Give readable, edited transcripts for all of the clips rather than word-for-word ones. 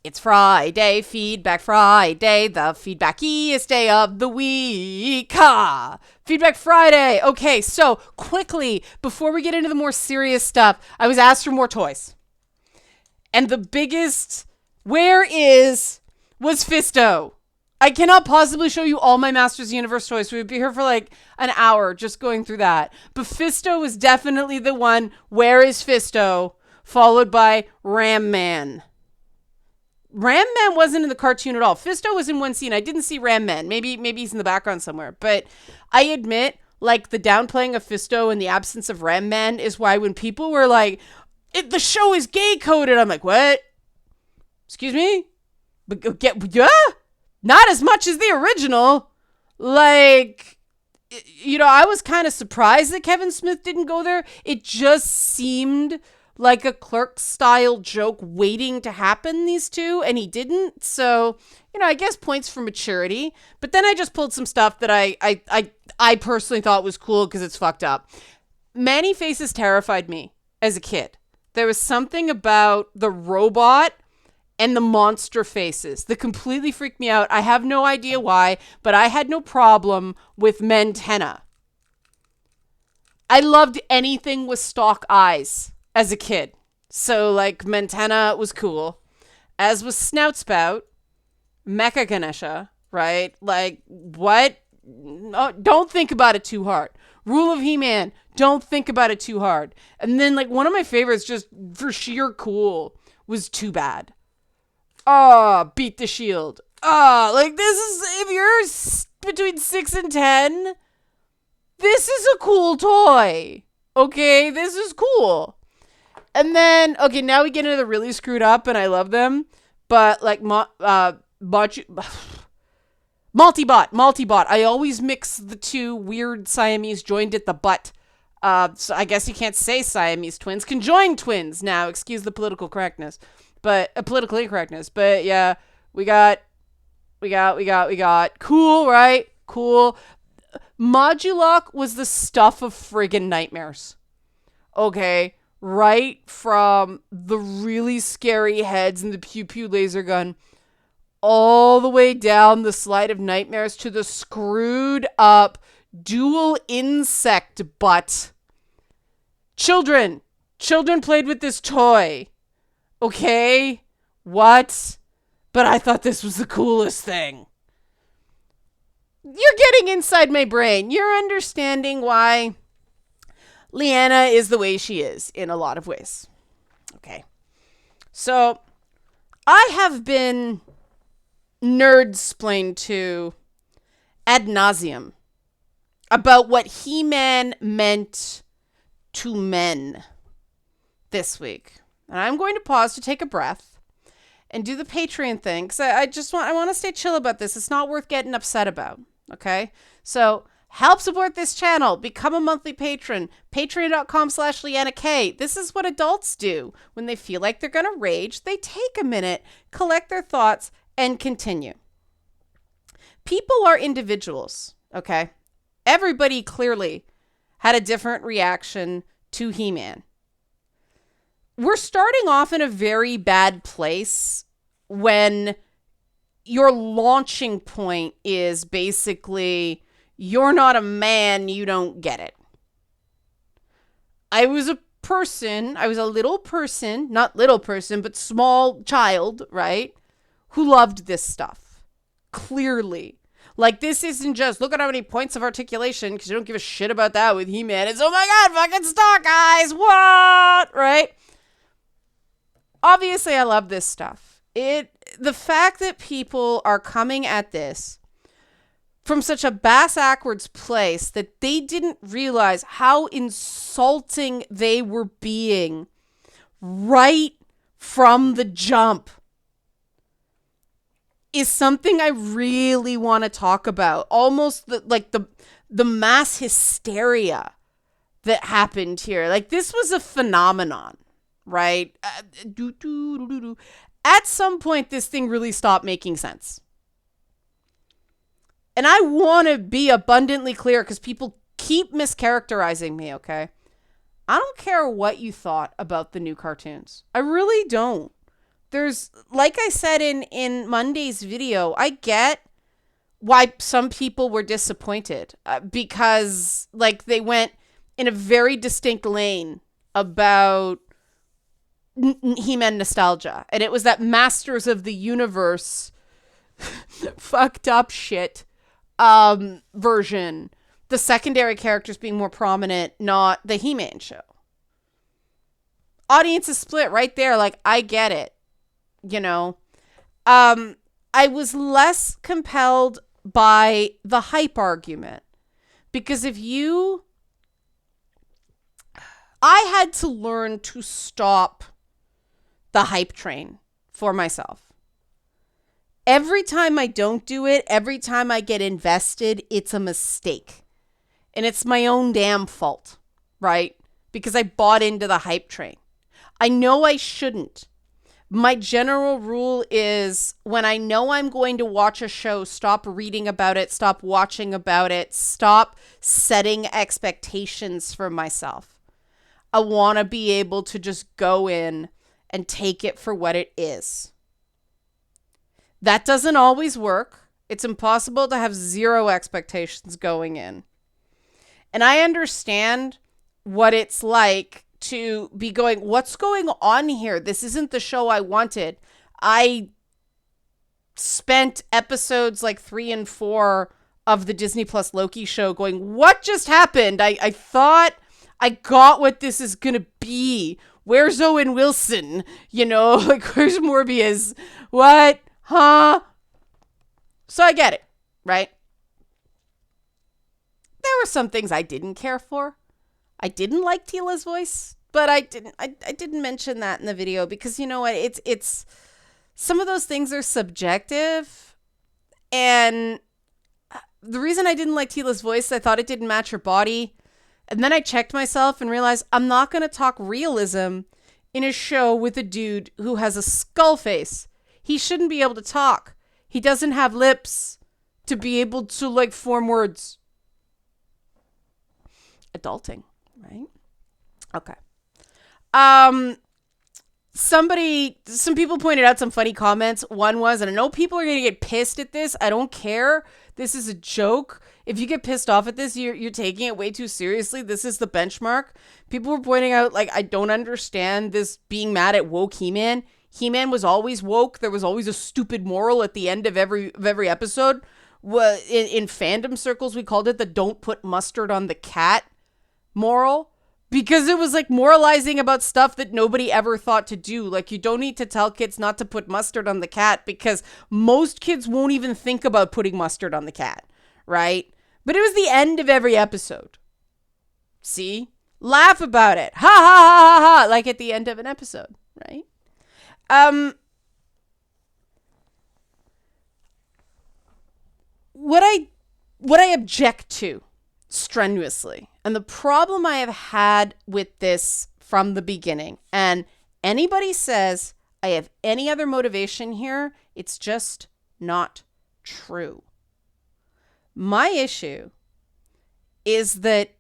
It's Friday, Feedback Friday, the feedbackiest day of the week. Ha! Feedback Friday. Okay, so quickly, before we get into the more serious stuff, I was asked for more toys. And the biggest, was Fisto. I cannot possibly show you all my Masters of the Universe toys. We would be here for like an hour just going through that. But Fisto was definitely the one, where is Fisto? Followed by Ram Man. Ram Man wasn't in the cartoon at all. Fisto was in one scene. I didn't see Ram Man. Maybe he's in the background somewhere. But I admit, like, the downplaying of Fisto and the absence of Ram Man is why when people were like, the show is gay coded, I'm like, what? Excuse me? Yeah? Not as much as the original. Like, you know, I was kind of surprised that Kevin Smith didn't go there. It just seemed like a Clerks-style joke waiting to happen, these two, and he didn't. So, you know, I guess points for maturity. But then I just pulled some stuff that I personally thought was cool because it's fucked up. Manny Faces terrified me as a kid. There was something about the robot and the monster faces that completely freaked me out. I have no idea why, but I had no problem with Mentenna. I loved anything with stalk eyes as a kid. So, like, Mentenna was cool. As was Snoutspout, Mecha Ganesha, right? Like, what? Oh, don't think about it too hard. Rule of He-Man, don't think about it too hard. And then, like, one of my favorites, just for sheer cool, was Too Bad. Oh, Beat the Shield. Oh, like, this is, if you're between 6 and 10, this is a cool toy. Okay, this is cool. And then, okay, now we get into the really screwed up, and I love them. But, like, Multibot. I always mix the two weird Siamese joined at the butt. So I guess you can't say Siamese twins. Conjoined twins now. Excuse the political correctness. But political incorrectness. But yeah, we got cool, right? Cool. Modulok was the stuff of friggin' nightmares. Okay, right from the really scary heads and the pew pew laser gun all the way down the slide of nightmares to the screwed up dual insect butt. Children played with this toy. Okay? What? But I thought this was the coolest thing. You're getting inside my brain. You're understanding why Leanna is the way she is in a lot of ways. Okay. So, I have been nerd-splained to ad nauseum about what He-Man meant to men this week. And I'm going to pause to take a breath and do the Patreon thing, because I want to stay chill about this. It's not worth getting upset about, okay? So, help support this channel. Become a monthly patron. Patreon.com/LeannaK. This is what adults do. When they feel like they're going to rage, they take a minute, collect their thoughts, and continue. People are individuals, okay? Everybody clearly had a different reaction to He-Man. We're starting off in a very bad place when your launching point is basically, you're not a man, you don't get it. I was a little person, not little person, but small child, right? Who loved this stuff. Clearly. Like, this isn't just, look at how many points of articulation, because you don't give a shit about that with He-Man. It's, oh my god, fucking stalk eyes, what? Right? Obviously, I love this stuff. The fact that people are coming at this from such a bass-ackwards place that they didn't realize how insulting they were being right from the jump is something I really want to talk about. Almost the mass hysteria that happened here. Like, this was a phenomenon, right? At some point, this thing really stopped making sense. And I want to be abundantly clear because people keep mischaracterizing me, okay? I don't care what you thought about the new cartoons. I really don't. there's, like I said in Monday's video, I get why some people were disappointed because like they went in a very distinct lane about He-Man nostalgia, and it was that Masters of the Universe fucked up shit version, the secondary characters being more prominent, not the He-Man show. Audience is split right there. Like, I get it, you know. I was less compelled by the hype argument because I had to learn to stop the hype train for myself. Every time I don't do it, every time I get invested, it's a mistake. And it's my own damn fault, right? Because I bought into the hype train. I know I shouldn't. My general rule is when I know I'm going to watch a show, stop reading about it, stop watching about it, stop setting expectations for myself. I want to be able to just go in and take it for what it is. That doesn't always work. It's impossible to have zero expectations going in. And I understand what it's like to be going, what's going on here? This isn't the show I wanted. I spent episodes like 3 and 4 of the Disney Plus Loki show going, what just happened? I thought I got what this is going to be. Where's Owen Wilson? You know, like, where's Morbius? What? Huh? So I get it, right? There were some things I didn't care for. I didn't like Tila's voice, but I didn't mention that in the video because, you know what, it's some of those things are subjective, and the reason I didn't like Tila's voice, I thought it didn't match her body, and then I checked myself and realized I'm not going to talk realism in a show with a dude who has a skull face. He shouldn't be able to talk. He doesn't have lips to be able to, like, form words. Adulting, right? Okay. Some people pointed out some funny comments. One was, and I know people are going to get pissed at this. I don't care. This is a joke. If you get pissed off at this, you're taking it way too seriously. This is the benchmark. People were pointing out, like, I don't understand this being mad at woke He-Man. He-Man was always woke. There was always a stupid moral at the end of every episode. Well, in fandom circles, we called it the "don't put mustard on the cat" moral, because it was like moralizing about stuff that nobody ever thought to do. Like, you don't need to tell kids not to put mustard on the cat because most kids won't even think about putting mustard on the cat, right? But it was the end of every episode. See? Laugh about it. Ha ha ha ha ha, like at the end of an episode, right? What I object to strenuously, and the problem I have had with this from the beginning, and anybody says I have any other motivation here, it's just not true. My issue is that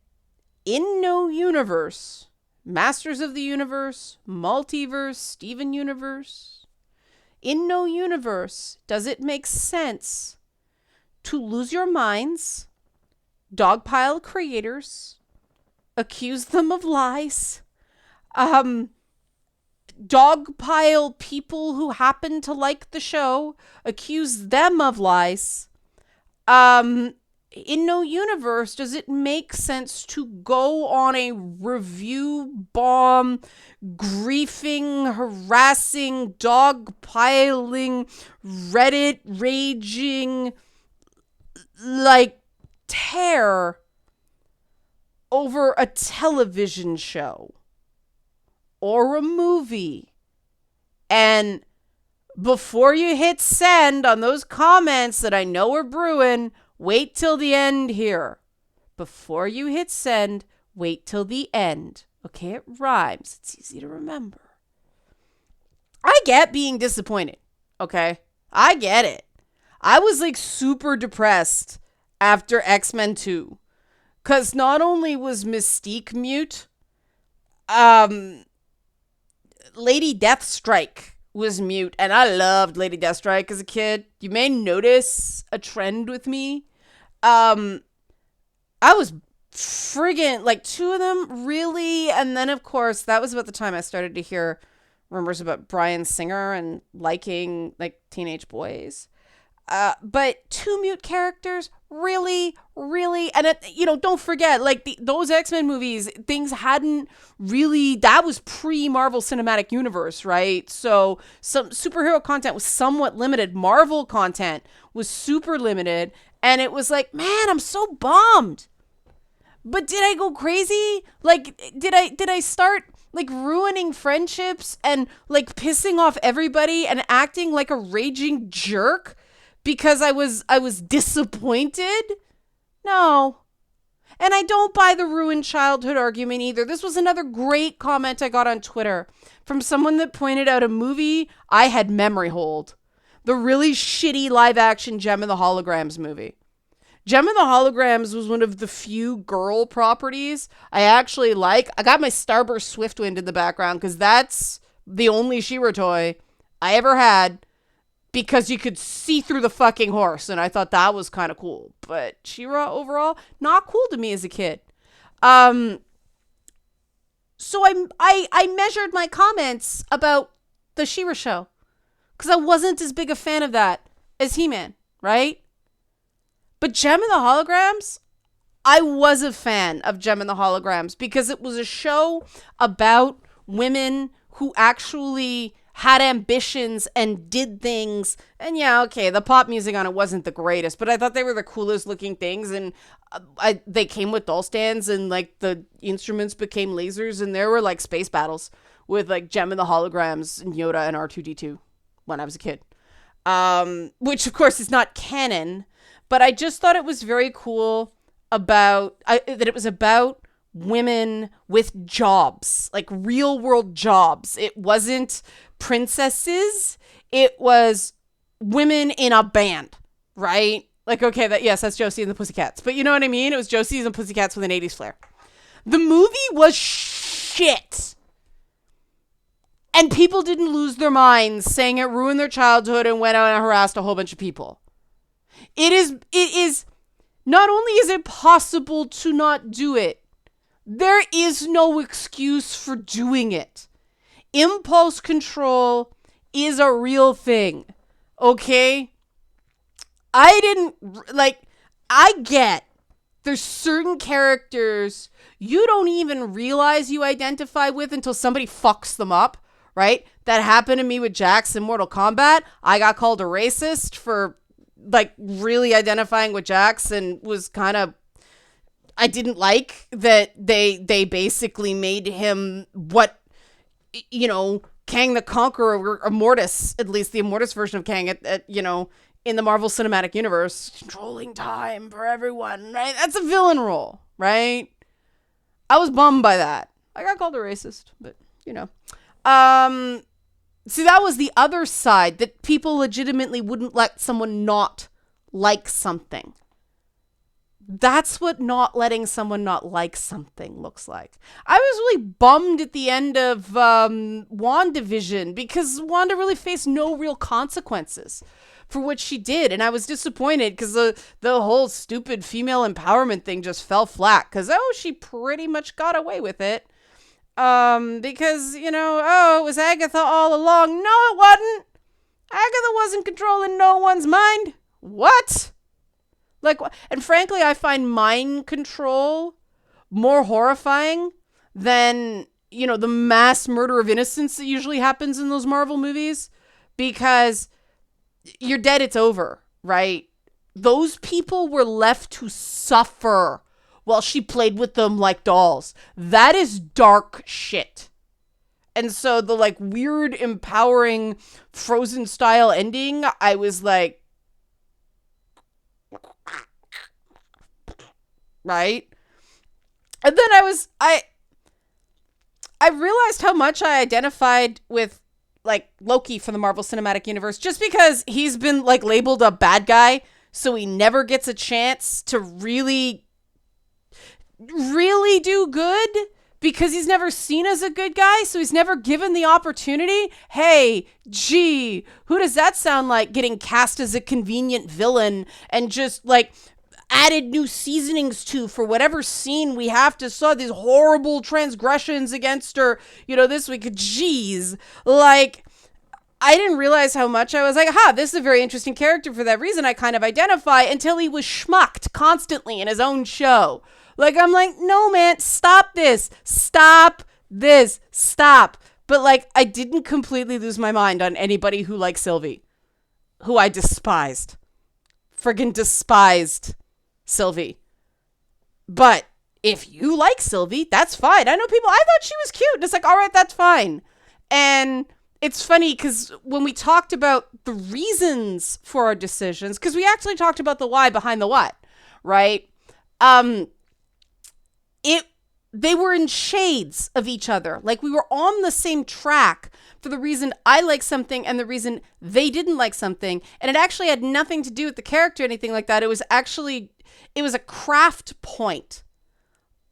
in no universe, Masters of the Universe, Multiverse, Steven Universe, in no universe does it make sense to lose your minds, dogpile creators, accuse them of lies, dogpile people who happen to like the show, accuse them of lies. In no universe does it make sense to go on a review bomb, griefing, harassing, dogpiling, Reddit raging, like, tear over a television show or a movie. And before you hit send on those comments that I know are brewing, wait till the end here. Before you hit send, wait till the end. Okay, it rhymes. It's easy to remember. I get being disappointed, okay? I get it. I was, like, super depressed after X-Men 2. Because not only was Mystique mute, Lady Deathstrike was mute, and I loved Lady Deathstrike as a kid. You may notice a trend with me. I was friggin' like two of them, really, and then of course that was about the time I started to hear rumors about Bryan Singer and liking like teenage boys. But two mute characters, really, and don't forget, like those X-Men movies, things hadn't really, that was pre-Marvel Cinematic Universe, right? So some superhero content was somewhat limited. Marvel content was super limited, and it was like, man, I'm so bummed. But did I go crazy? Like, did I start like ruining friendships and like pissing off everybody and acting like a raging jerk because I was disappointed? No. And I don't buy the ruined childhood argument either. This was another great comment I got on Twitter from someone that pointed out a movie I had memory hold. The really shitty live action Gem and the Holograms movie. Gem and the Holograms was one of the few girl properties I actually like. I got my Starburst Swiftwind in the background because that's the only She-Ra toy I ever had, because you could see through the fucking horse, and I thought that was kind of cool. But She-Ra overall, not cool to me as a kid. So I measured my comments about the She-Ra show because I wasn't as big a fan of that as He-Man, right? But Gem and the Holograms, I was a fan of Gem and the Holograms because it was a show about women who actually had ambitions and did things. And yeah, okay, the pop music on it wasn't the greatest, but I thought they were the coolest looking things. And they came with doll stands, and like the instruments became lasers, and there were like space battles with like Gem and the Holograms and Yoda and R2-D2 when I was a kid. Which of course is not canon, but I just thought it was very cool that it was about women with jobs, like real world jobs. It wasn't princesses. It was women in a band, right? Like, okay, that's Josie and the Pussycats. But you know what I mean? It was Josie and the Pussycats with an 80s flair. The movie was shit. And people didn't lose their minds saying it ruined their childhood and went out and harassed a whole bunch of people. It is, not only is it possible to not do it, there is no excuse for doing it. Impulse control is a real thing, okay? I get there's certain characters you don't even realize you identify with until somebody fucks them up, right? That happened to me with Jax in Mortal Kombat. I got called a racist for like really identifying with Jax, and was kind of, I didn't like that they basically made him what, Kang the Conqueror, or Immortus, at least the Immortus version of Kang in the Marvel Cinematic Universe, controlling time for everyone, right? That's a villain role, right? I was bummed by that. I got called a racist, but see, that was the other side, that people legitimately wouldn't let someone not like something. That's what not letting someone not like something looks like. I was really bummed at the end of WandaVision because Wanda really faced no real consequences for what she did. And I was disappointed because the whole stupid female empowerment thing just fell flat because, she pretty much got away with it. Because, it was Agatha all along. No, it wasn't. Agatha wasn't controlling no one's mind. What? Like, and frankly, I find mind control more horrifying than, the mass murder of innocents that usually happens in those Marvel movies, because you're dead, it's over, right? Those people were left to suffer while she played with them like dolls. That is dark shit. And so the like weird, empowering Frozen style ending, I was like, right? And then I realized how much I identified with like Loki from the Marvel Cinematic Universe, just because he's been like labeled a bad guy, so he never gets a chance to really do good, because he's never seen as a good guy, so he's never given the opportunity. Hey, gee, who does that sound like getting cast as a convenient villain and just like added new seasonings to for whatever scene we have to saw these horrible transgressions against her, this week. Jeez. Like, I didn't realize how much I was like, this is a very interesting character for that reason. I kind of identify, until he was schmucked constantly in his own show. Like, I'm like, no, man, stop this. Stop this. Stop. But like, I didn't completely lose my mind on anybody who liked Sylvie, who I despised. Friggin' despised Sylvie. But if you like Sylvie, that's fine. I know people, I thought she was cute. And it's like, all right, that's fine. And it's funny because when we talked about the reasons for our decisions, because we actually talked about the why behind the what, right? They were in shades of each other. Like, we were on the same track for the reason I like something and the reason they didn't like something. And it actually had nothing to do with the character or anything like that. It was a craft point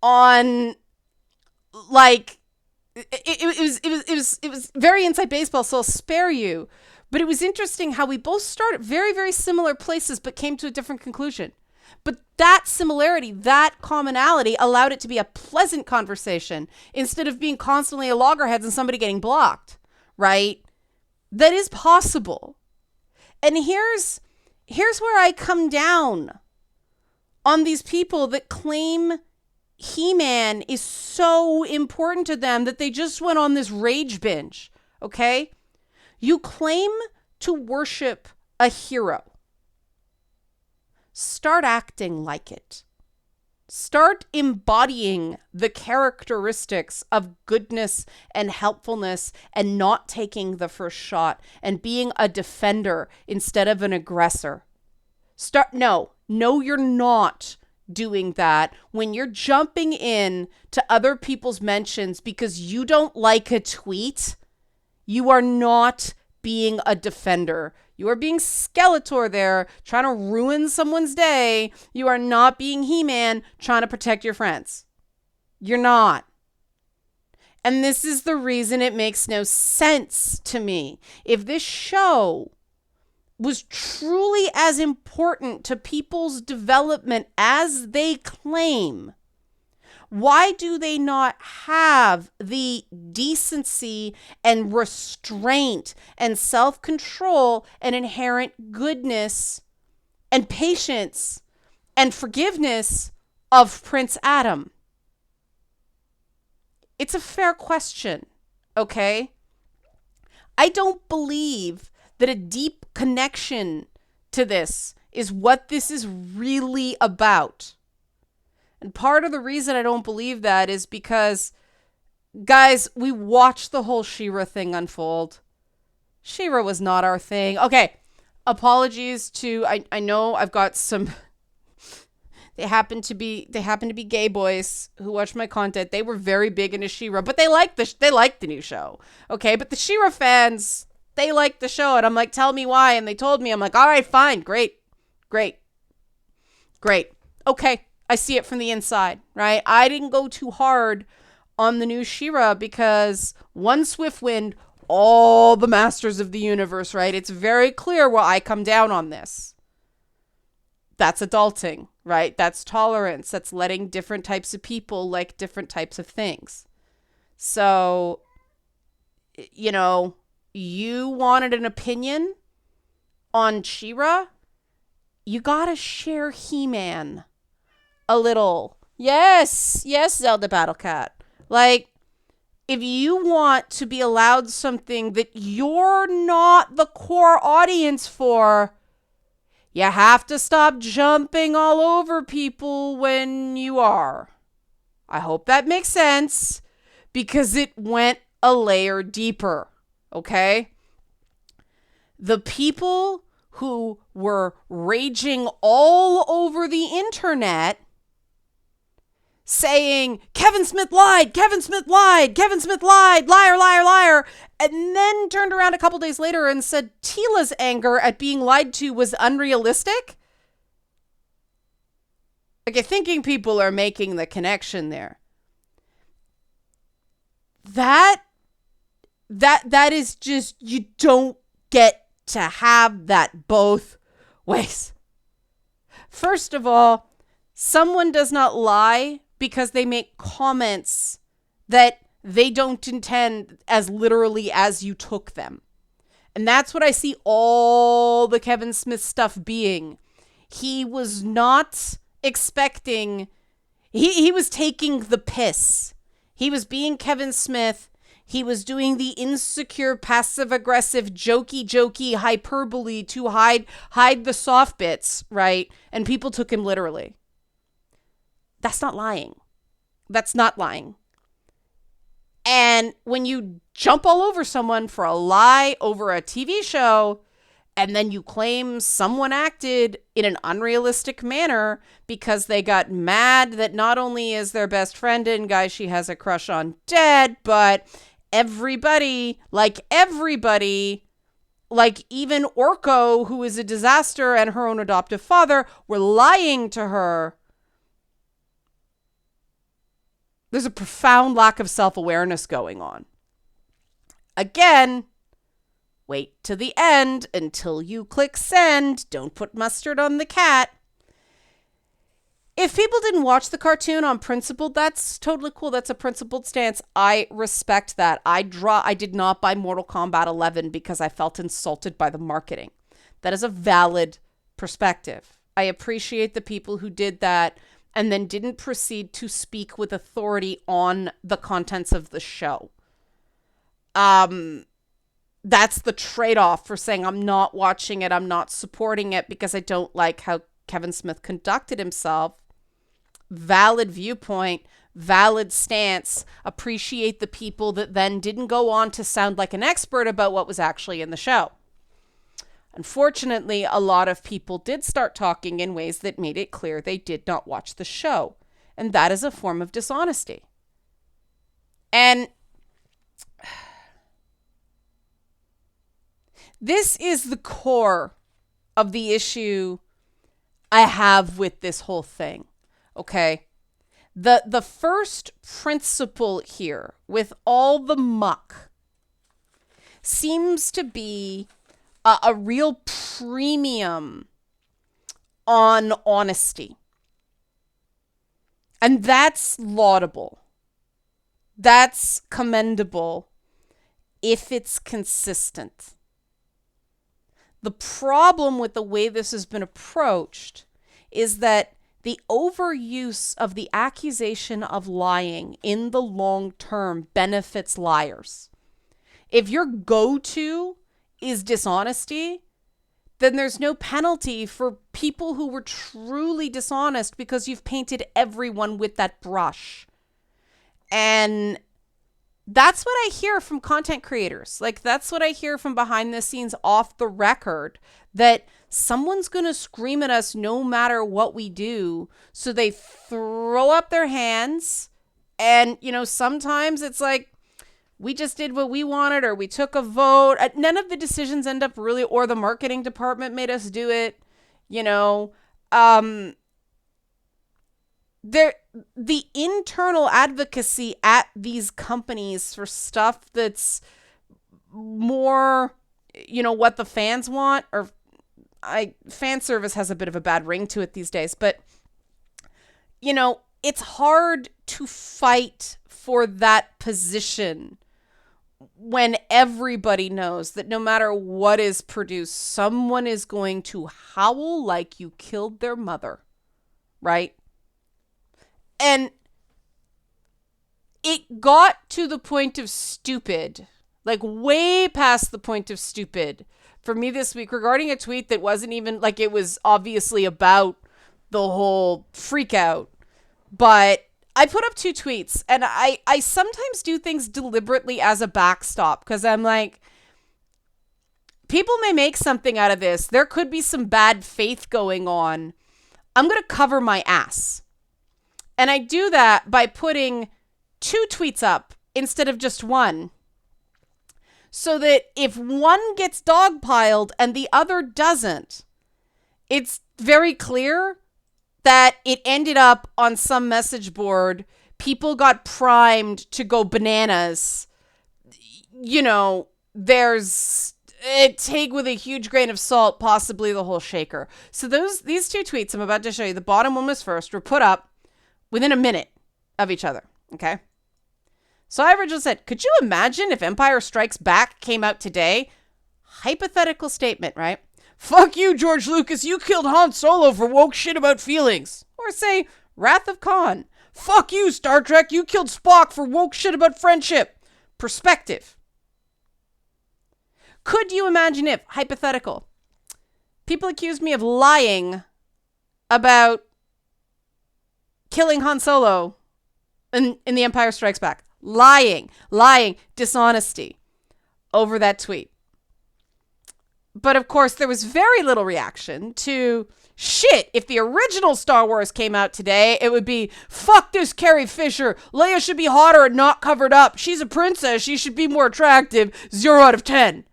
on, like, it was very inside baseball, so I'll spare you. But it was interesting how we both started very, very similar places, but came to a different conclusion. But that similarity, that commonality allowed it to be a pleasant conversation instead of being constantly a loggerheads and somebody getting blocked, right? That is possible. And here's where I come down on these people that claim He-Man is so important to them that they just went on this rage binge, okay? You claim to worship a hero. Start acting like it. Start embodying the characteristics of goodness and helpfulness and not taking the first shot and being a defender instead of an aggressor. No, you're not doing that when you're jumping in to other people's mentions because you don't like a tweet. You are not being a defender. You are being Skeletor there, trying to ruin someone's day. You are not being He-Man, trying to protect your friends. You're not. And this is the reason it makes no sense to me. If this show was truly as important to people's development as they claim, why do they not have the decency and restraint and self-control and inherent goodness and patience and forgiveness of Prince Adam? It's a fair question, okay? I don't believe that a deep connection to this is what this is really about. And part of the reason I don't believe that is because, guys, we watched the whole She-Ra thing unfold. She-Ra was not our thing. Okay, apologies to, I know I've got some, they happen to be gay boys who watch my content. They were very big into She-Ra, but they liked the new show. Okay, but the She-Ra fans, they liked the show, and I'm like, tell me why. And they told me, I'm like, all right, fine, great. Okay. I see it from the inside, right? I didn't go too hard on the new She-Ra because one swift wind, all the masters of the universe, right? It's very clear where I come down on this. That's adulting, right? That's tolerance. That's letting different types of people like different types of things. So, you wanted an opinion on She-Ra? You gotta share He-Man a little. Yes, Zelda Battlecat. Like, if you want to be allowed something that you're not the core audience for, you have to stop jumping all over people when you are. I hope that makes sense because it went a layer deeper, okay? The people who were raging all over the internet saying, Kevin Smith lied, liar, and then turned around a couple days later and said Teela's anger at being lied to was unrealistic. Okay, thinking people are making the connection there. that is just, you don't get to have that both ways. First of all, someone does not lie because they make comments that they don't intend as literally as you took them. And that's what I see all the Kevin Smith stuff being. He was not expecting, he was taking the piss. He was being Kevin Smith. He was doing the insecure, passive-aggressive, jokey hyperbole to hide the soft bits, right? And people took him literally. That's not lying. That's not lying. And when you jump all over someone for a lie over a TV show, and then you claim someone acted in an unrealistic manner because they got mad that not only is their best friend and guy she has a crush on dead, but everybody, like even Orko, who is a disaster, and her own adoptive father were lying to her. There's a profound lack of self-awareness going on. Again, wait to the end until you click send. Don't put mustard on the cat. If people didn't watch the cartoon on principle, that's totally cool. That's a principled stance. I respect that. I did not buy Mortal Kombat 11 because I felt insulted by the marketing. That is a valid perspective. I appreciate the people who did that and then didn't proceed to speak with authority on the contents of the show. That's the trade-off for saying I'm not watching it, I'm not supporting it because I don't like how Kevin Smith conducted himself. Valid viewpoint, valid stance. Appreciate the people that then didn't go on to sound like an expert about what was actually in the show. Unfortunately, a lot of people did start talking in ways that made it clear they did not watch the show. And that is a form of dishonesty. And this is the core of the issue I have with this whole thing. Okay? The first principle here with all the muck seems to be a real premium on honesty. And that's laudable. That's commendable if it's consistent. The problem with the way this has been approached is that the overuse of the accusation of lying in the long term benefits liars. If your go-to is dishonesty, then there's no penalty for people who were truly dishonest because you've painted everyone with that brush. And that's what I hear from content creators. Like, that's what I hear from behind the scenes, off the record, that someone's going to scream at us no matter what we do. So they throw up their hands. And, sometimes it's like, we just did what we wanted, or we took a vote. None of the decisions end up really, or the marketing department made us do it. The internal advocacy at these companies for stuff that's more, what the fans want, or fan service has a bit of a bad ring to it these days, but it's hard to fight for that position when everybody knows that no matter what is produced, someone is going to howl like you killed their mother, right? And it got to the point of stupid, like way past the point of stupid for me this week regarding a tweet that wasn't even like, it was obviously about the whole freak out, but I put up 2 tweets, and I sometimes do things deliberately as a backstop because I'm like, people may make something out of this. There could be some bad faith going on. I'm going to cover my ass. And I do that by putting 2 tweets up instead of just one. So that if one gets dogpiled and the other doesn't, it's very clear that it ended up on some message board People got primed to go bananas. You know, take with a huge grain of salt, possibly the whole shaker. So these two tweets I'm about to show you, the bottom one was first, were put up within a minute of each other. Okay. So I originally said, could you imagine if Empire Strikes Back came out today? Hypothetical statement, right? Fuck you, George Lucas. You killed Han Solo for woke shit about feelings. Or say, Wrath of Khan. Fuck you, Star Trek. You killed Spock for woke shit about friendship. Perspective. Could you imagine if, hypothetical, people accused me of lying about killing Han Solo in The Empire Strikes Back? Lying, dishonesty over that tweet. But of course, there was very little reaction to, shit, if the original Star Wars came out today, it would be, fuck this Carrie Fisher. Leia should be hotter and not covered up. She's a princess. She should be more attractive. 0 out of 10.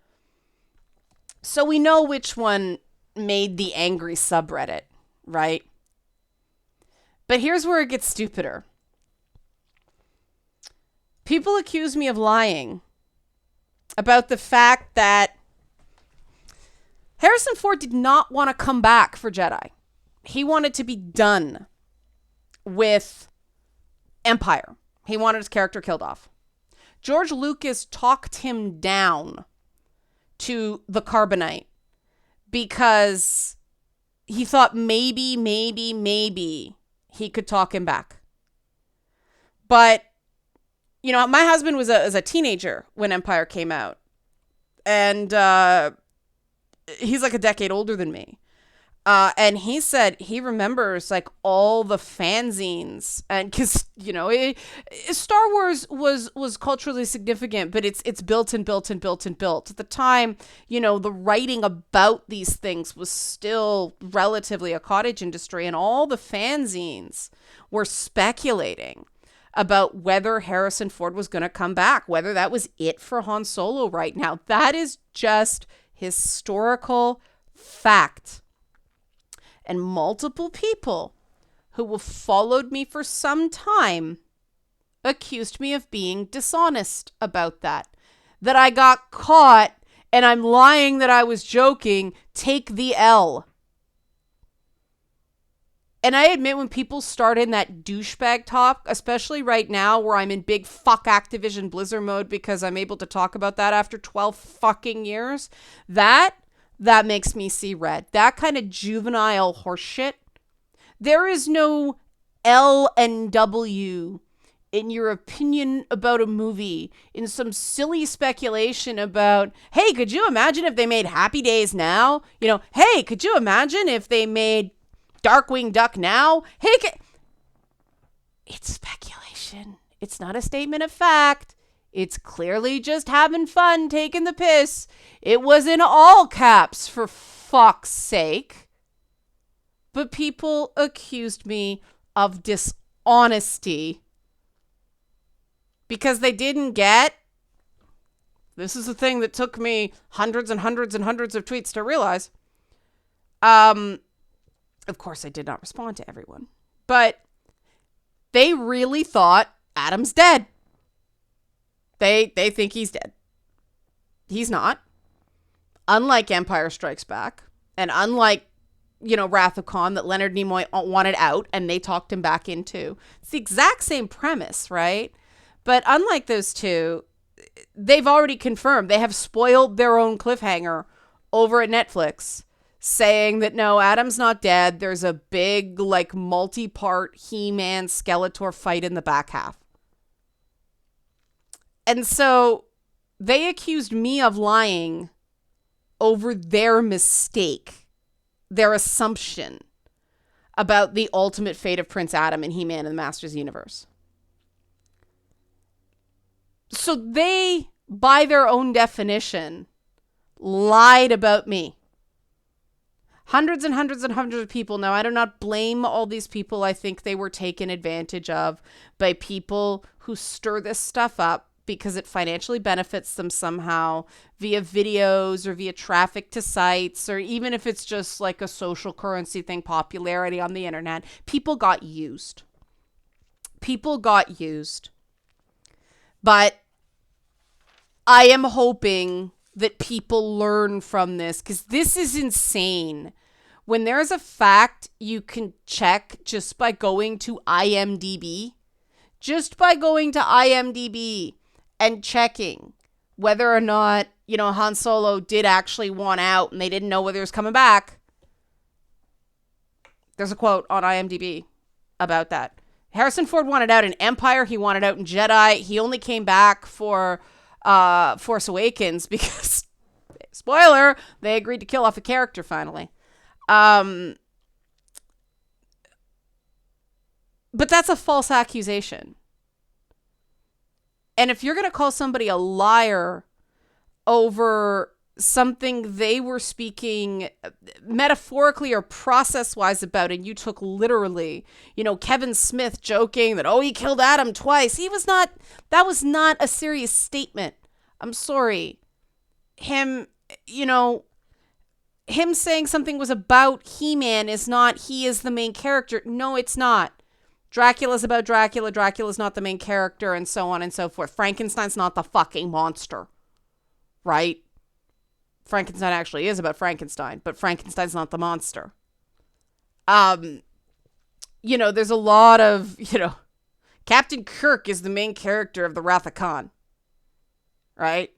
So we know which one made the angry subreddit, right? But here's where it gets stupider. People accuse me of lying about the fact that Harrison Ford did not want to come back for Jedi. He wanted to be done with Empire. He wanted his character killed off. George Lucas talked him down to the carbonite because he thought maybe he could talk him back. But, you know, my husband was a teenager when Empire came out. And he's like a decade older than me. And he said he remembers like all the fanzines, and because, you know, Star Wars was culturally significant, but it's built. At the time, you know, the writing about these things was still relatively a cottage industry, and all the fanzines were speculating about whether Harrison Ford was going to come back, whether that was it for Han Solo right now. That is just historical fact. And multiple people who have followed me for some time accused me of being dishonest about that. That I got caught and I'm lying that I was joking. Take the L. And I admit, when people start in that douchebag talk, especially right now where I'm in big fuck Activision Blizzard mode because I'm able to talk about that after 12 fucking years, that makes me see red. That kind of juvenile horseshit. There is no L and W in your opinion about a movie, in some silly speculation about, hey, could you imagine if they made Happy Days now? You know, hey, could you imagine if they made Darkwing Duck now? Hey, it's speculation. It's not a statement of fact. It's clearly just having fun, taking the piss. It was in all caps, for fuck's sake. But people accused me of dishonesty because they didn't get. This is the thing that took me hundreds and hundreds and hundreds of tweets to realize. Of course, I did not respond to everyone. But they really thought Adam's dead. They think he's dead. He's not. Unlike Empire Strikes Back, and unlike, you know, Wrath of Khan that Leonard Nimoy wanted out and they talked him back into. It's the exact same premise, right? But unlike those two, they've already confirmed. They have spoiled their own cliffhanger over at Netflix, saying that no, Adam's not dead. There's a big, like, multi-part He-Man Skeletor fight in the back half. And so they accused me of lying over their mistake, their assumption about the ultimate fate of Prince Adam and He-Man and the Masters Universe. So they, by their own definition, lied about me. Hundreds and hundreds and hundreds of people. Now, I do not blame all these people. I think they were taken advantage of by people who stir this stuff up because it financially benefits them somehow via videos or via traffic to sites, or even if it's just like a social currency thing, popularity on the internet. People got used. people got used. But I am hoping that people learn from this, because this is insane. When there's a fact you can check just by going to IMDb, and checking whether or not, Han Solo did actually want out and they didn't know whether he was coming back. There's a quote on IMDb about that. Harrison Ford wanted out in Empire. He wanted out in Jedi. He only came back for Force Awakens because, spoiler, they agreed to kill off a character finally. But that's a false accusation. And if you're going to call somebody a liar over something they were speaking metaphorically or process-wise about, and you took literally, Kevin Smith joking that, he killed Adam twice. That was not a serious statement. I'm sorry. Him saying something was about He-Man is not, he is the main character. No, it's not. Dracula's about Dracula. Dracula's not the main character, and so on and so forth. Frankenstein's not the fucking monster. Right? Frankenstein actually is about Frankenstein, but Frankenstein's not the monster. There's a lot of, Captain Kirk is the main character of the Wrath of Khan. Right?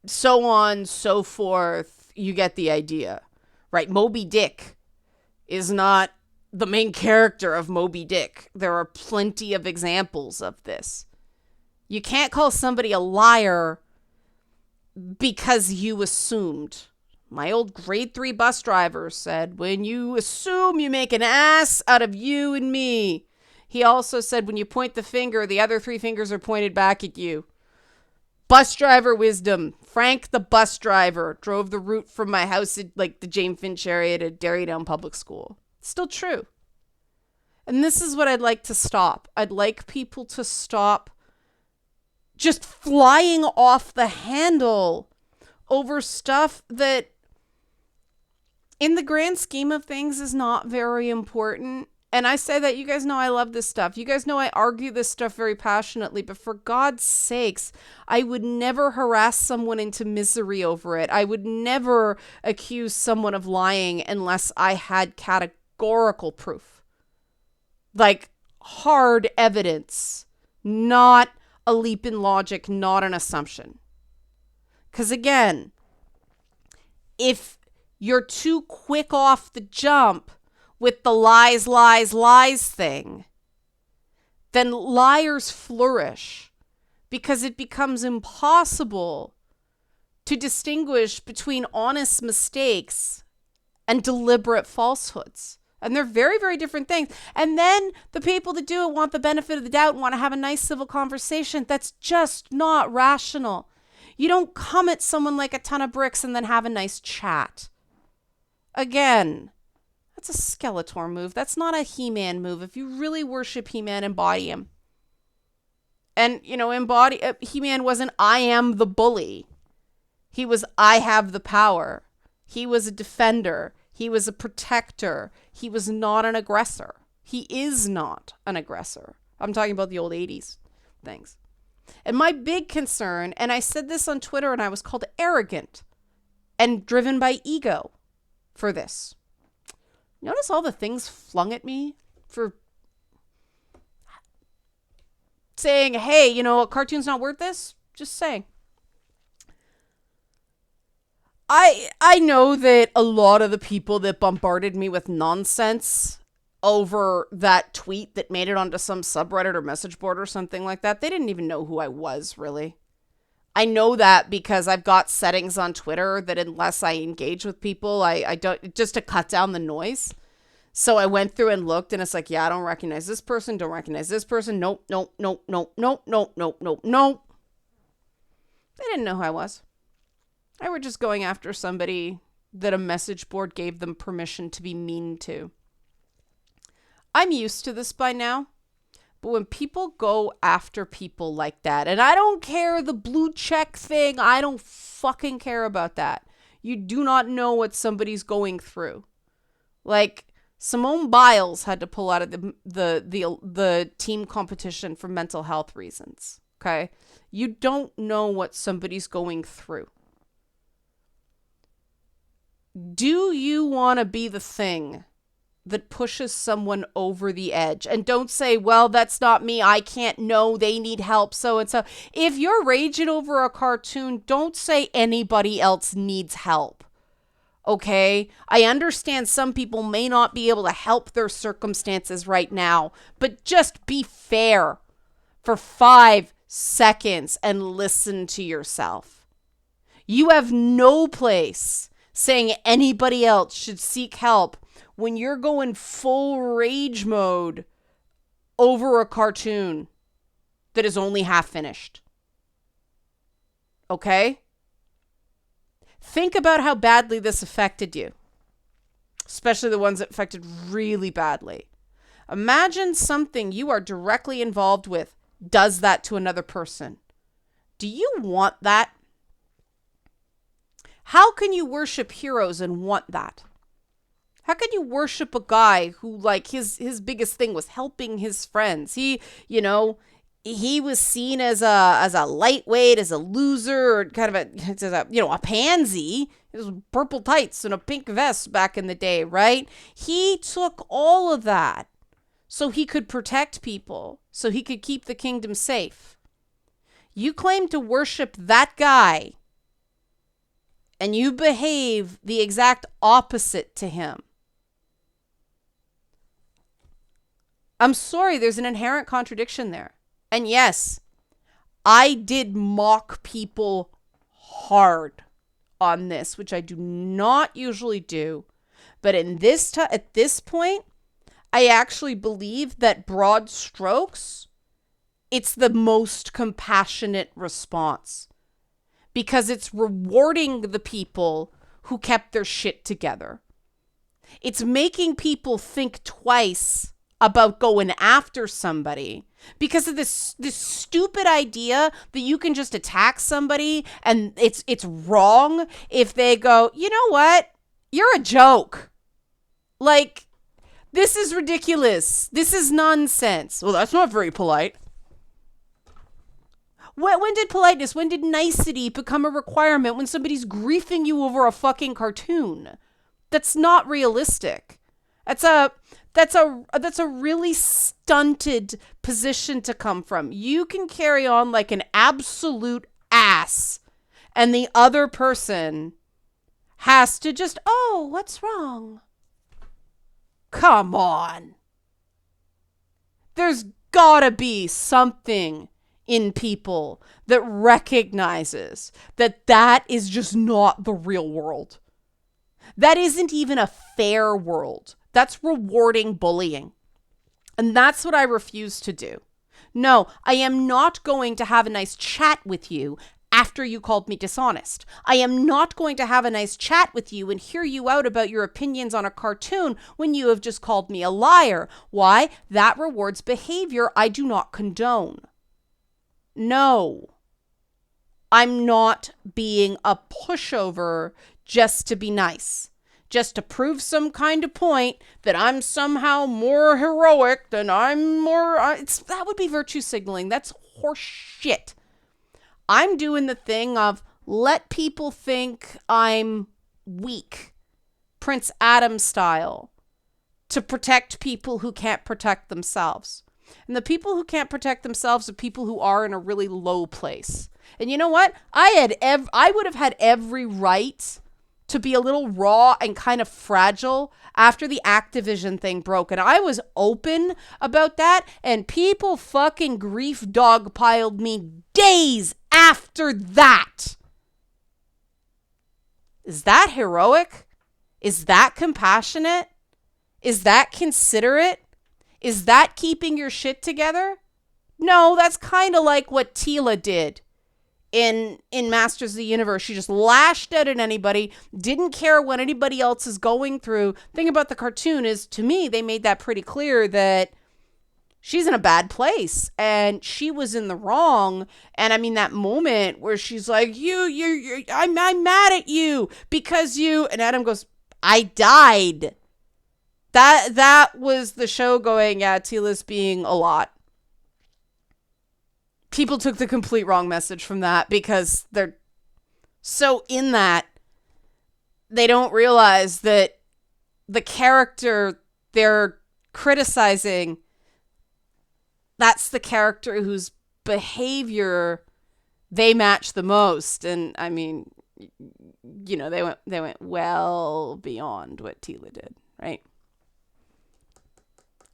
So on, so forth. You get the idea. Right? Moby Dick is not the main character of Moby Dick. There are plenty of examples of this. You can't call somebody a liar because you assumed. My old grade 3 bus driver said, when you assume, you make an ass out of you and me. He also said, when you point the finger, the other 3 fingers are pointed back at you. Bus driver wisdom. Frank, the bus driver, drove the route from my house at the Jane Finch area to Derrydown Public School. It's still true. And this is what I'd like to stop. I'd like people to stop just flying off the handle over stuff that, in the grand scheme of things, is not very important. And I say that, you guys know I love this stuff. You guys know I argue this stuff very passionately, but for God's sakes, I would never harass someone into misery over it. I would never accuse someone of lying unless I had categorical proof. Hard evidence, not a leap in logic, not an assumption. Because again, if you're too quick off the jump with the lies, lies, lies thing, then liars flourish because it becomes impossible to distinguish between honest mistakes and deliberate falsehoods. And they're very, very different things. And then the people that do it want the benefit of the doubt and want to have a nice civil conversation. That's just not rational. You don't come at someone like a ton of bricks and then have a nice chat. Again, that's a Skeletor move. That's not a He-Man move. If you really worship He-Man, embody him. And, He-Man wasn't, I am the bully. He was, I have the power. He was a defender. He was a protector. He was not an aggressor. He is not an aggressor. I'm talking about the old 80s things. And my big concern, and I said this on Twitter and I was called arrogant and driven by ego for this. Notice all the things flung at me for saying, hey, a cartoon's not worth this? Just saying. I know that a lot of the people that bombarded me with nonsense over that tweet that made it onto some subreddit or message board or something like that, they didn't even know who I was, really. I know that because I've got settings on Twitter that unless I engage with people, I don't, just to cut down the noise. So I went through and looked and it's like, yeah, I don't recognize this person, don't recognize this person. Nope, nope, nope, nope, nope, nope, nope, nope, nope. They didn't know who I was. I were just going after somebody that a message board gave them permission to be mean to. I'm used to this by now. But when people go after people like that, and I don't care the blue check thing, I don't fucking care about that. You do not know what somebody's going through. Simone Biles had to pull out of the team competition for mental health reasons. Okay? You don't know what somebody's going through. Do you want to be the thing that pushes someone over the edge? And don't say, well, that's not me. I can't know. They need help. So and so. If you're raging over a cartoon, don't say anybody else needs help. Okay? I understand some people may not be able to help their circumstances right now, but just be fair for 5 seconds and listen to yourself. You have no place saying anybody else should seek help when you're going full rage mode over a cartoon that is only half finished. Okay? Think about how badly this affected you, especially the ones that affected really badly. Imagine something you are directly involved with does that to another person. Do you want that? How can you worship heroes and want that? How can you worship a guy who, like, his biggest thing was helping his friends? He was seen as a lightweight, as a loser, kind of a pansy. It was purple tights and a pink vest back in the day, right? He took all of that so he could protect people, so he could keep the kingdom safe. You claim to worship that guy, and you behave the exact opposite to him. I'm sorry, there's an inherent contradiction there. And yes, I did mock people hard on this, which I do not usually do. But at this point, I actually believe that broad strokes, it's the most compassionate response. Because it's rewarding the people who kept their shit together. It's making people think twice about going after somebody because of this stupid idea that you can just attack somebody and it's wrong if they go, you know what? You're a joke. Like, this is ridiculous. This is nonsense. Well, that's not very polite. When did politeness, when did nicety become a requirement when somebody's griefing you over a fucking cartoon? That's not realistic. That's a really stunted position to come from. You can carry on like an absolute ass, and the other person has to just, oh, what's wrong? Come on. There's gotta be something in people that recognizes that is just not the real world. That isn't even a fair world. That's rewarding bullying. And that's what I refuse to do. No, I am not going to have a nice chat with you after you called me dishonest. I am not going to have a nice chat with you and hear you out about your opinions on a cartoon when you have just called me a liar. Why? That rewards behavior I do not condone. No, I'm not being a pushover just to be nice, just to prove some kind of point that I'm somehow more heroic than that would be virtue signaling. That's horse shit. I'm doing the thing of let people think I'm weak, Prince Adam style, to protect people who can't protect themselves. And the people who can't protect themselves are people who are in a really low place. And you know what? I would have had every right to be a little raw and kind of fragile after the Activision thing broke. And I was open about that. And people fucking grief dogpiled me days after that. Is that heroic? Is that compassionate? Is that considerate? Is that keeping your shit together? No, that's kind of like what Tila did in Masters of the Universe. She just lashed out at anybody, didn't care what anybody else is going through. Thing about the cartoon is, to me, they made that pretty clear that she's in a bad place and she was in the wrong. And I mean, that moment where she's like, I'm mad at you because you, and Adam goes, I died. That was the show going, yeah, Tila's being a lot. People took the complete wrong message from that because they're so in that they don't realize that the character they're criticizing, that's the character whose behavior they match the most. And I mean, you know, they went well beyond what Tila did, right?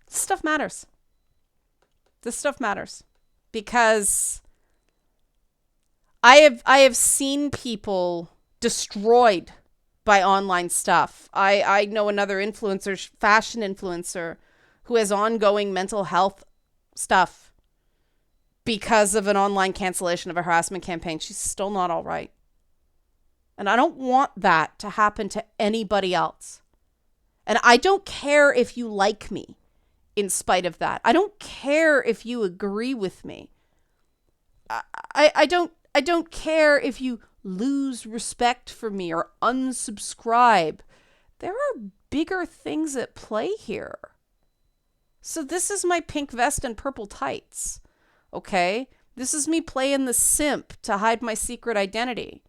This stuff matters. This stuff matters because I have seen people destroyed by online stuff. I know another influencer, fashion influencer, who has ongoing mental health stuff because of an online cancellation of a harassment campaign. She's still not all right. And I don't want that to happen to anybody else. And I don't care if you like me in spite of that. I don't care if you agree with me. I don't care if you lose respect for me or unsubscribe. There are bigger things at play here. So this is my pink vest and purple tights. Okay? This is me playing the simp to hide my secret identity.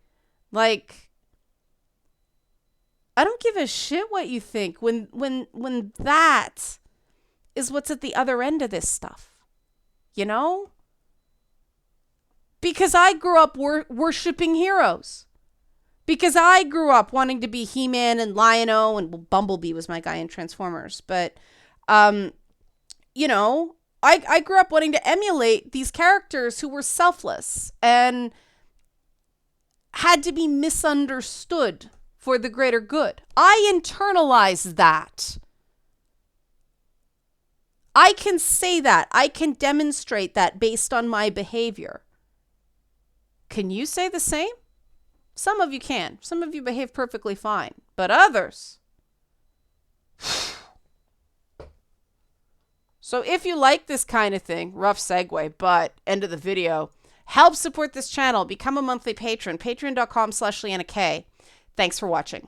Like, I don't give a shit what you think when that is what's at the other end of this stuff. You know? Because I grew up worshipping heroes. Because I grew up wanting to be He-Man and Lion-O, and Bumblebee was my guy in Transformers. But, you know, I grew up wanting to emulate these characters who were selfless and had to be misunderstood for the greater good. I internalized that. I can say that. I can demonstrate that based on my behavior. Can you say the same? Some of you can. Some of you behave perfectly fine. But others... So if you like this kind of thing, rough segue, but end of the video, help support this channel. Become a monthly patron. Patreon.com/LeannaK. Thanks for watching.